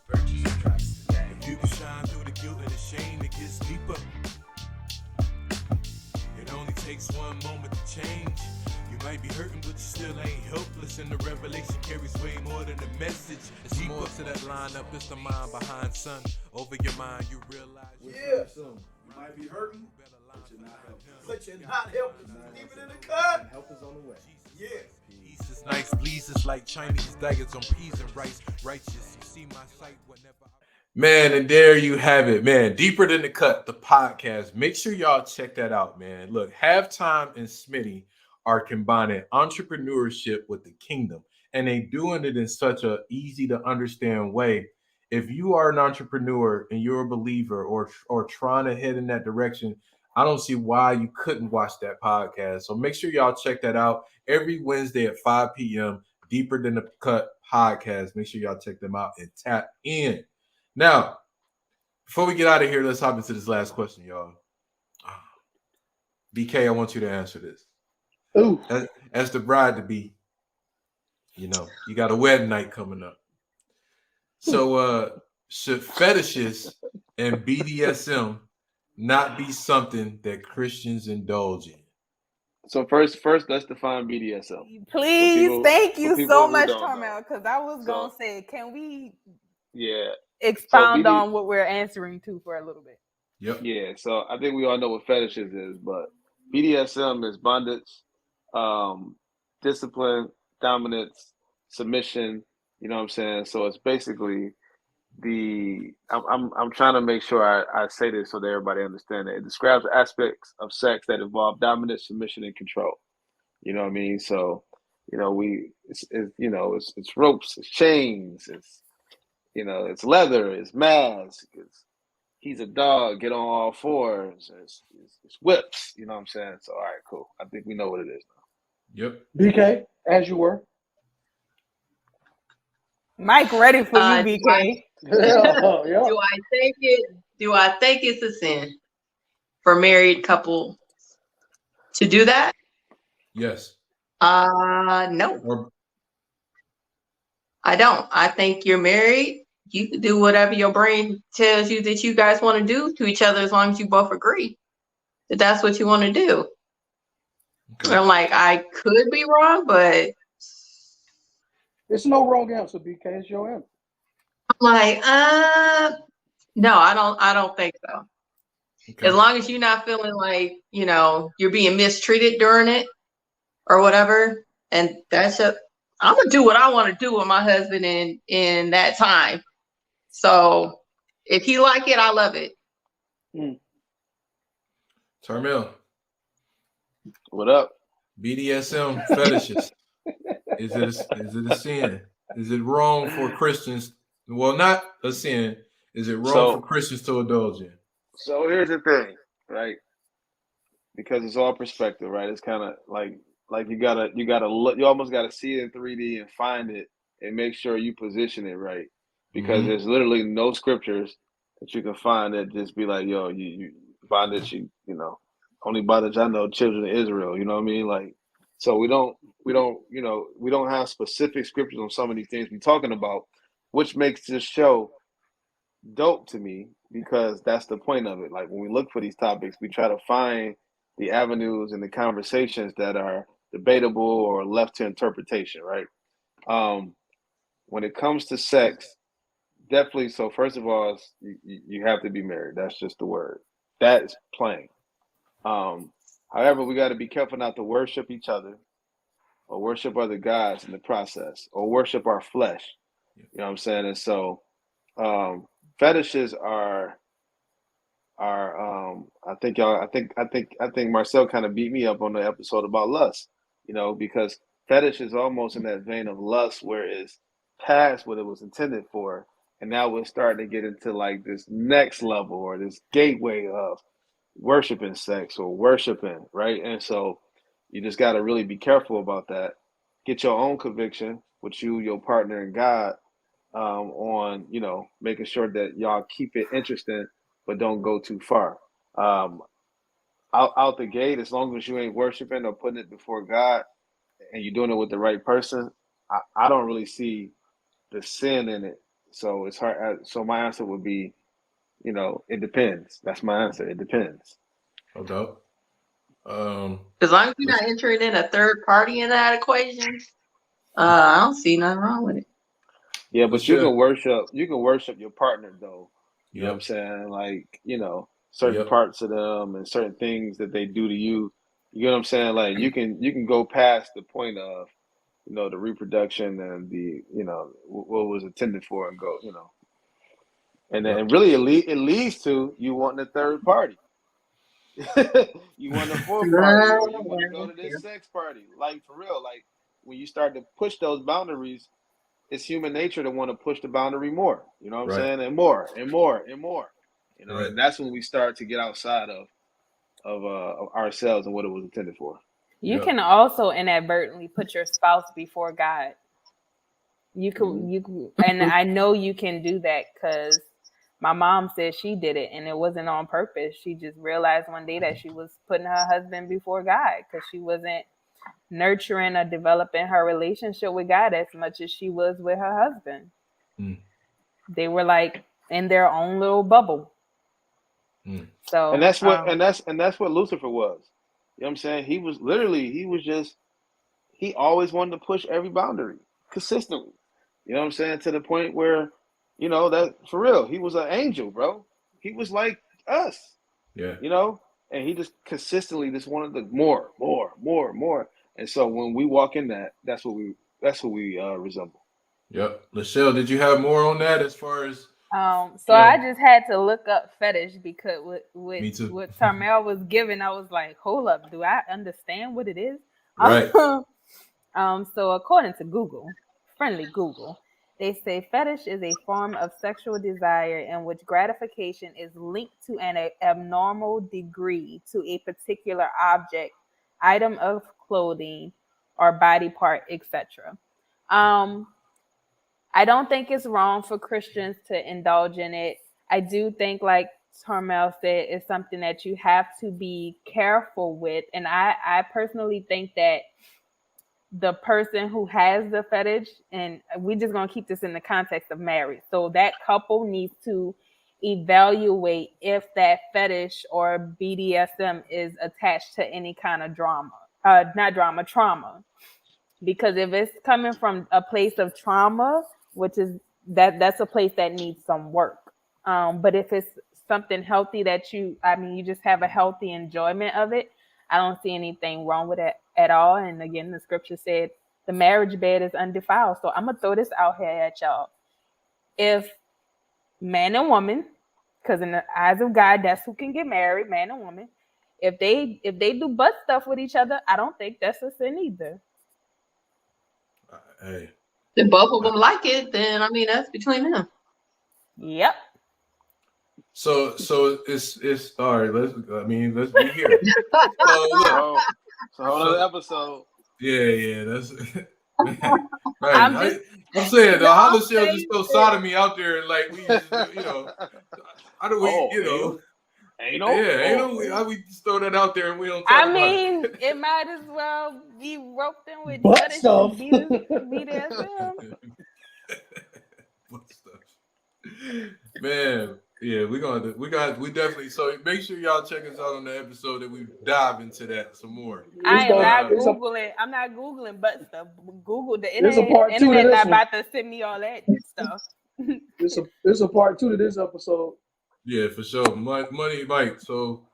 Speaker 7: Purchase your tracks today.
Speaker 1: If you can shine through the guilt and the shame, it gets deeper. It only takes one moment to change. You might be hurting, but you still ain't helpless. And the revelation carries way more than the message. It's more to that lineup. It's the mind behind, son. Over your mind, you realize.
Speaker 8: Yeah. You might be hurting, but you're not helpless. But you're not helpless. Keep it in the cut. Help is on the way. Yeah.
Speaker 1: Peace is nice, bleeds like Chinese daggers on peas and rice. Righteous, you see my sight whenever I...
Speaker 2: Man, and there you have it, man. Deeper Than the Cut, the podcast. Make sure y'all check that out, man. Look, Halftime and Smitty are combining entrepreneurship with the kingdom, and they doing it in such a easy to understand way. If you are an entrepreneur and you're a believer or trying to head in that direction, I don't see why you couldn't watch that podcast. So make sure y'all check that out every Wednesday at 5 p.m. Deeper Than the Cut podcast. Make sure y'all check them out and tap in. Now, before we get out of here, let's hop into this last question, y'all. BK, I want you to answer this.
Speaker 5: Ooh.
Speaker 2: As the bride to be, you got a wedding night coming up. So should fetishes and BDSM not be something that Christians indulge in?
Speaker 6: So first, let's define BDSM.
Speaker 4: Please, thank you so much, Carmel, because I was going to say, can we expound on what we're answering to for a little bit?
Speaker 2: Yep.
Speaker 6: Yeah, so I think we all know what fetishes is, but BDSM is bondage, discipline, dominance, submission. You know what I'm saying? So it's basically I'm trying to make sure I say this so that everybody understands it. It describes aspects of sex that involve dominance, submission, and control. You know what I mean? So, it's ropes, it's chains, it's leather, it's mask, he's a dog, get on all fours, it's whips. You know what I'm saying? So, all right, cool. I think we know what it is now.
Speaker 2: Yep.
Speaker 5: BK, as you were.
Speaker 4: Mike, ready for you, BK.
Speaker 5: Yeah.
Speaker 3: Do I think it's a sin for married couple to do that?
Speaker 2: Yes.
Speaker 3: No. I don't. I think you're married. You can do whatever your brain tells you that you guys want to do to each other as long as you both agree that that's what you want to do. Okay. I'm like, I could be wrong, but
Speaker 5: it's no wrong answer, BK. It's your answer.
Speaker 3: I'm like, no, I don't think so. Okay. As long as you're not feeling like, you're being mistreated during it or whatever. And I'm going to do what I want to do with my husband in that time. So if he like it, I love it.
Speaker 2: Tarmel.
Speaker 6: What up?
Speaker 2: BDSM fetishes. Is it a sin? Is it wrong for Christians? Well, not a sin. Is it wrong for Christians to indulge in?
Speaker 6: So here's the thing, right? Because it's all perspective, right? It's kind of like you gotta look. You almost gotta see it in 3D and find it and make sure you position it right. Because there's literally no scriptures that you can find that just be like, yo, you bondage, only bondage I know, children of Israel. You know what I mean? Like, so we don't have specific scriptures on some of these things we're talking about, which makes this show dope to me because that's the point of it. Like when we look for these topics, we try to find the avenues and the conversations that are debatable or left to interpretation, right? When it comes to sex, definitely. So first of all, you have to be married. That's just the word. That is plain. However, we got to be careful not to worship each other or worship other gods in the process or worship our flesh. You know what I'm saying? And so fetishes are I think Marcel kind of beat me up on the episode about lust, because fetish is almost in that vein of lust where it's past what it was intended for, and now we're starting to get into like this next level or this gateway of worshiping sex or worshiping, right? And so you just got to really be careful about that. Get your own conviction with you, your partner, and God, on making sure that y'all keep it interesting, but don't go too far. Out the gate, as long as you ain't worshiping or putting it before God, and you're doing it with the right person, I don't really see the sin in it. So it's hard. So my answer would be, it depends. That's my answer. It depends.
Speaker 2: Okay.
Speaker 3: As long as you're not entering in a third party in that equation, I don't see nothing wrong with it.
Speaker 6: Yeah, but you can worship your partner though. You know what I'm
Speaker 2: Yep.
Speaker 6: saying? Like, certain parts of them and certain things that they do to you. You know what I'm saying? Like you can go past the point of, the reproduction and the, what was intended for and go, and then really it leads to you wanting a third party. You want a fourth party, or you want to go to this sex party. Like for real, like when you start to push those boundaries, it's human nature to want to push the boundary more. You know what I'm saying? And more and more and more. And that's when we start to get outside of ourselves and what it was intended for.
Speaker 4: You can also inadvertently put your spouse before God. You can, and I know you can do that because my mom said she did it and it wasn't on purpose. She just realized one day that she was putting her husband before God because she wasn't nurturing or developing her relationship with God as much as she was with her husband. They were like in their own little bubble. So
Speaker 6: and that's what Lucifer was. You know what I'm saying? He always wanted to push every boundary consistently. You know what I'm saying? To the point where, that for real, he was an angel, bro. He was like us.
Speaker 2: Yeah.
Speaker 6: And he just consistently just wanted the more. And so when we walk in that's what we resemble.
Speaker 2: Yep. Lachelle, did you have more on that as far as
Speaker 4: I just had to look up fetish because with what Tarmel was giving, I was like, hold up, do I understand what it is?
Speaker 2: Right.
Speaker 4: So according to Google, friendly Google, they say fetish is a form of sexual desire in which gratification is linked to an abnormal degree to a particular object, item of clothing, or body part, etc. I don't think it's wrong for Christians to indulge in it. I do think, like Tarmel said, it's something that you have to be careful with. And I personally think that the person who has the fetish, and we're just going to keep this in the context of marriage. So that couple needs to evaluate if that fetish or BDSM is attached to any kind of trauma. Because if it's coming from a place of trauma, which is that's a place that needs some work. But if it's something healthy that you just have a healthy enjoyment of it, I don't see anything wrong with it at all. And again, the scripture said the marriage bed is undefiled. So I'm going to throw this out here at y'all. If man and woman, because in the eyes of God, that's who can get married, man and woman. If they do butt stuff with each other, I don't think that's a sin either.
Speaker 2: Hey.
Speaker 3: If both of them like it, then that's between them.
Speaker 4: Yep.
Speaker 2: So it's all right. Let's be here.
Speaker 6: So another episode.
Speaker 2: Yeah. That's right. I'm saying though, how does she just throw sodomy out there and like we just, how do we how we just throw that out there and we don't talk about it?
Speaker 4: It might as well be roped in with
Speaker 5: butt stuff.
Speaker 4: BDSM.
Speaker 2: Butt stuff. Man, yeah, we definitely. So make sure y'all check us out on the episode that we dive into that some more.
Speaker 4: I'm not Googling butt stuff. Google the internet not about to send me all that stuff.
Speaker 5: There's a part 2 to this episode.
Speaker 2: Yeah, for sure. Money, Mike. So,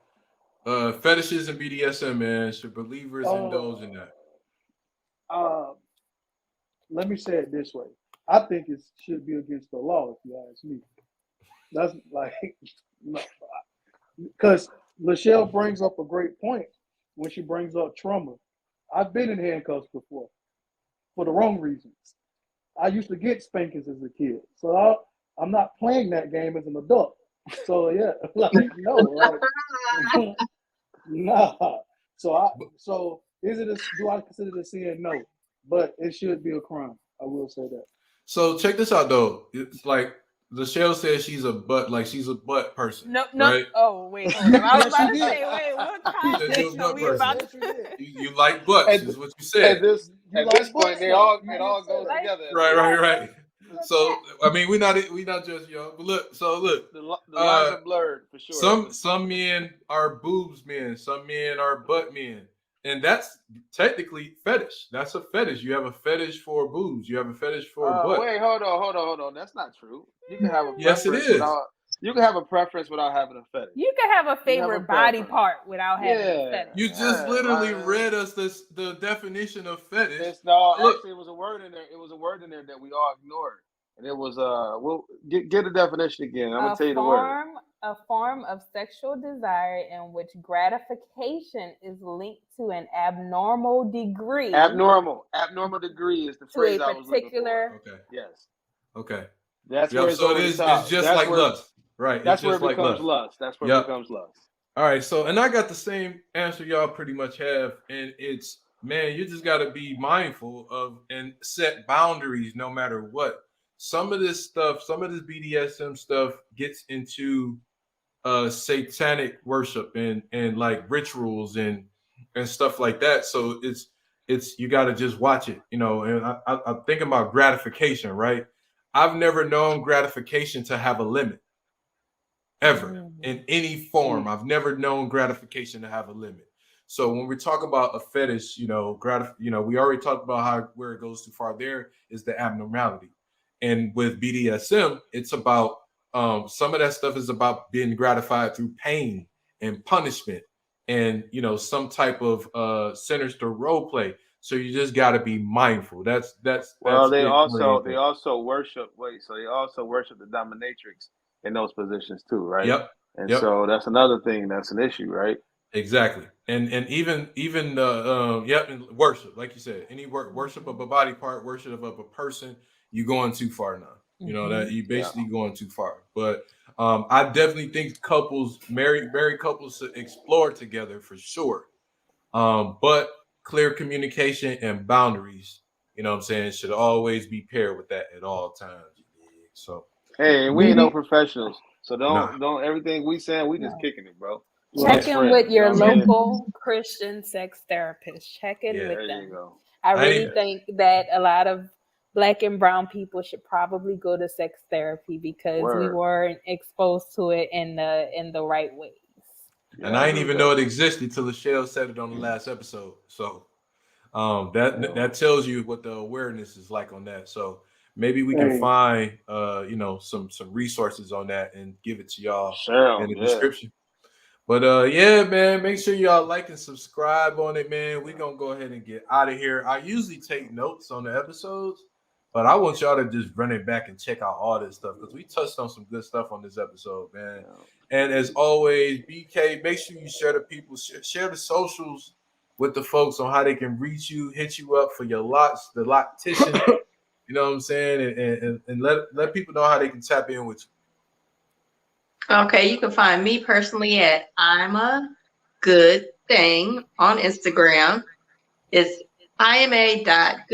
Speaker 2: fetishes and BDSM, man. Should believers indulge in that?
Speaker 5: Let me say it this way. I think it should be against the law, if you ask me. That's like, because Lachelle brings up a great point when she brings up trauma. I've been in handcuffs before for the wrong reasons. I used to get spankings as a kid, so I'm not playing that game as an adult. So yeah, like no, like nah. So is it? Do I consider the sin? No, but it should be a crime. I will say that.
Speaker 2: So check this out though. It's like Lachelle says she's a butt person.
Speaker 4: No.
Speaker 2: Right?
Speaker 4: Oh wait, hold on. I was
Speaker 5: Yes,
Speaker 4: about
Speaker 5: she
Speaker 4: to
Speaker 5: did.
Speaker 4: say, wait, what
Speaker 2: You said you're a
Speaker 4: context are
Speaker 2: butt
Speaker 4: we
Speaker 2: person.
Speaker 4: about
Speaker 5: Yes,
Speaker 4: to?
Speaker 5: you did.
Speaker 2: You like butts,
Speaker 6: At,
Speaker 2: is what you
Speaker 6: at
Speaker 2: said.
Speaker 6: this
Speaker 5: You
Speaker 6: at
Speaker 5: like
Speaker 6: this point,
Speaker 5: butts, though. You
Speaker 6: it
Speaker 5: didn't
Speaker 6: all
Speaker 5: say
Speaker 6: goes
Speaker 5: that.
Speaker 6: together.
Speaker 2: Right. So I mean, we're not just y'all, but look.
Speaker 6: The lines are blurred for sure.
Speaker 2: Some men are boobs men, some men are butt men, and that's technically fetish. That's a fetish. You have a fetish for boobs. You have a fetish for butt.
Speaker 6: Wait, hold on. That's not true. You can have a
Speaker 2: Yes, it
Speaker 6: preference
Speaker 2: is.
Speaker 6: without. You can have a preference without having a fetish.
Speaker 4: You can have a favorite body
Speaker 6: preference.
Speaker 4: part without having a
Speaker 6: Yeah.
Speaker 4: fetish.
Speaker 2: You just literally
Speaker 6: like,
Speaker 2: read us the definition of fetish.
Speaker 6: Look, actually, it was a word in there. It was a word in there that we all ignored, and it was we'll get the definition again. I'm gonna tell you the word.
Speaker 4: A form of sexual desire in which gratification is linked to an abnormal degree.
Speaker 6: Abnormal degree is the
Speaker 4: to
Speaker 6: phrase
Speaker 4: a
Speaker 6: I was looking
Speaker 4: particular.
Speaker 6: for. Yes.
Speaker 2: Okay.
Speaker 6: That's
Speaker 2: Yep,
Speaker 6: where it's
Speaker 2: so
Speaker 6: over
Speaker 2: it is.
Speaker 6: the top.
Speaker 2: It's just
Speaker 6: That's
Speaker 2: like
Speaker 6: where,
Speaker 2: lust, right?
Speaker 6: That's
Speaker 2: it's
Speaker 6: where
Speaker 2: just
Speaker 6: it
Speaker 2: like
Speaker 6: becomes lust. That's where it becomes lust.
Speaker 2: All right. So, and I got the same answer y'all pretty much have, and it's man, you just got to be mindful of and set boundaries no matter what. Some of this stuff, some of this BDSM stuff gets into satanic worship and like rituals and stuff like that. So it's you got to just watch it, you know. And I'm thinking about gratification, right? I've never known gratification to have a limit ever in any form. I've never known gratification to have a limit. So when we talk about a fetish, you know, we already talked about how where it goes too far. There is the abnormality, and with BDSM, it's about some of that stuff is about being gratified through pain and punishment, and you know some type of sinister role play. So you just got to be mindful. That's
Speaker 6: Well, they
Speaker 2: it.
Speaker 6: also worship. So they also worship the dominatrix in those positions too, right?
Speaker 2: Yep.
Speaker 6: And so that's another thing that's an issue, right?
Speaker 2: Exactly. And even and worship, like you said, any worship of a body part, worship of a person, you going too far now. You know that you basically going too far. But I definitely think married couples should explore together for sure. But clear communication and boundaries, you know what I'm saying, should always be paired with that at all times. So
Speaker 6: hey, we ain't no professionals. So
Speaker 2: Nah.
Speaker 6: don't everything we saying, we just kicking it, bro.
Speaker 4: Check in with your
Speaker 6: You know what I mean?
Speaker 4: local Christian sex therapist. Check in with
Speaker 6: There
Speaker 4: them.
Speaker 6: you go.
Speaker 4: I really think that a lot of Black and brown people should probably go to sex therapy because we weren't exposed to it in the right ways.
Speaker 2: And I didn't even know it existed till Lachelle said it on the last episode. So that tells you what the awareness is like on that. So maybe we can find some resources on that and give it to y'all in the description. But yeah, man, make sure y'all like and subscribe on it, man. We're gonna go ahead and get out of here. I usually take notes on the episodes, but I want y'all to just run it back and check out all this stuff because we touched on some good stuff on this episode, man. And as always, BK, make sure you share the people, share the socials with the folks on how they can reach you, hit you up for your lots, the loctician. You know what I'm saying? And let people know how they can tap in with you.
Speaker 3: Okay, you can find me personally at I'm a Good Thing on Instagram. It's ima.good.thing.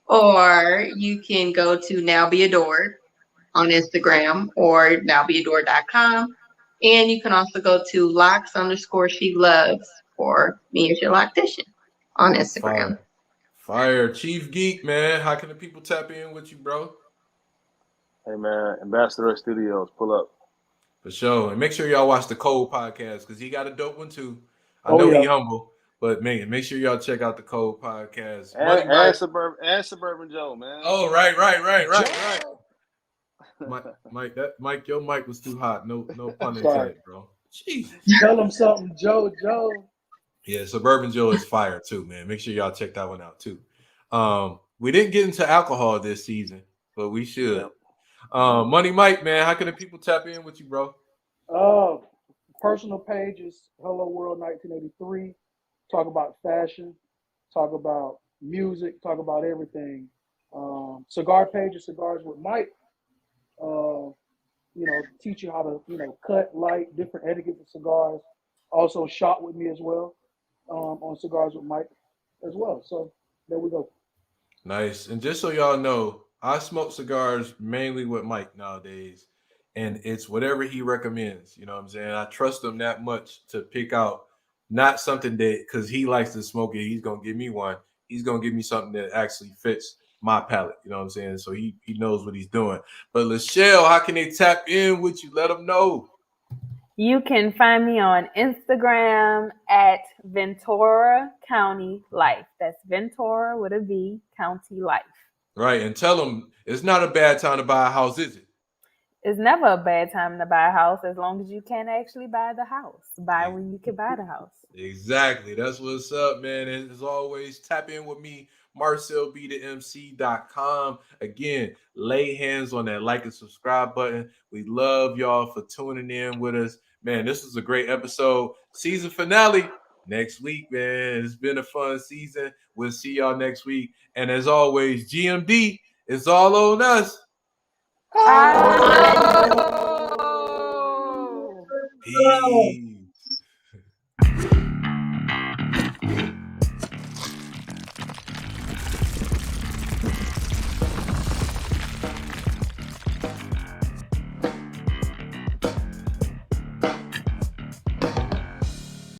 Speaker 3: Or you can go to Now Be Adored on Instagram or nowbeadored.com. And you can also go to locks_she loves for me as your loctician on Instagram.
Speaker 2: Fire. Chief Geek, man. How can the people tap in with you, bro?
Speaker 6: Hey, man, Ambassador Studios, pull up.
Speaker 2: For sure. And make sure y'all watch the Code podcast because he got a dope one too. I know he humble, but man, make sure y'all check out the Code podcast.
Speaker 6: And Suburban Joe, man.
Speaker 2: Oh, right. Mike, your mic was too hot. No pun intended, bro. Jeez.
Speaker 5: Tell him something, Joe.
Speaker 2: Yeah, Suburban Joe is fire too, man. Make sure y'all check that one out too. We didn't get into alcohol this season, but we should. Money Mike, man, how can the people tap in with you, bro?
Speaker 5: Personal page is Hello World 1983. Talk about fashion, talk about music, talk about everything. Cigar page is Cigars with Mike. Teach you how to, cut, light, different etiquette of cigars. Also shot with me as well on Cigars with Mike as well. So there we go.
Speaker 2: Nice. And just so y'all know, I smoke cigars mainly with Mike nowadays. And it's whatever he recommends. You know what I'm saying? I trust him that much to pick out not something that, because he likes to smoke it, he's going to give me one. He's going to give me something that actually fits my palate. You know what I'm saying? So he knows what he's doing. But Lachelle, how can they tap in with you? Let them know.
Speaker 4: You can find me on Instagram at Ventura County Life. That's Ventura with a V, County Life.
Speaker 2: Right. And tell them it's not a bad time to buy a house, is it?
Speaker 4: It's never a bad time to buy a house as long as you can actually buy the house. Buy when you can buy the house.
Speaker 2: Exactly. That's what's up, man. And as always, tap in with me, MarcelBTheMC.com. Again, lay hands on that like and subscribe button. We love y'all for tuning in with us. Man, this was a great episode. Season finale next week, man. It's been a fun season. We'll see y'all next week. And as always, GMD is all on us.
Speaker 4: Oh.
Speaker 2: Peace.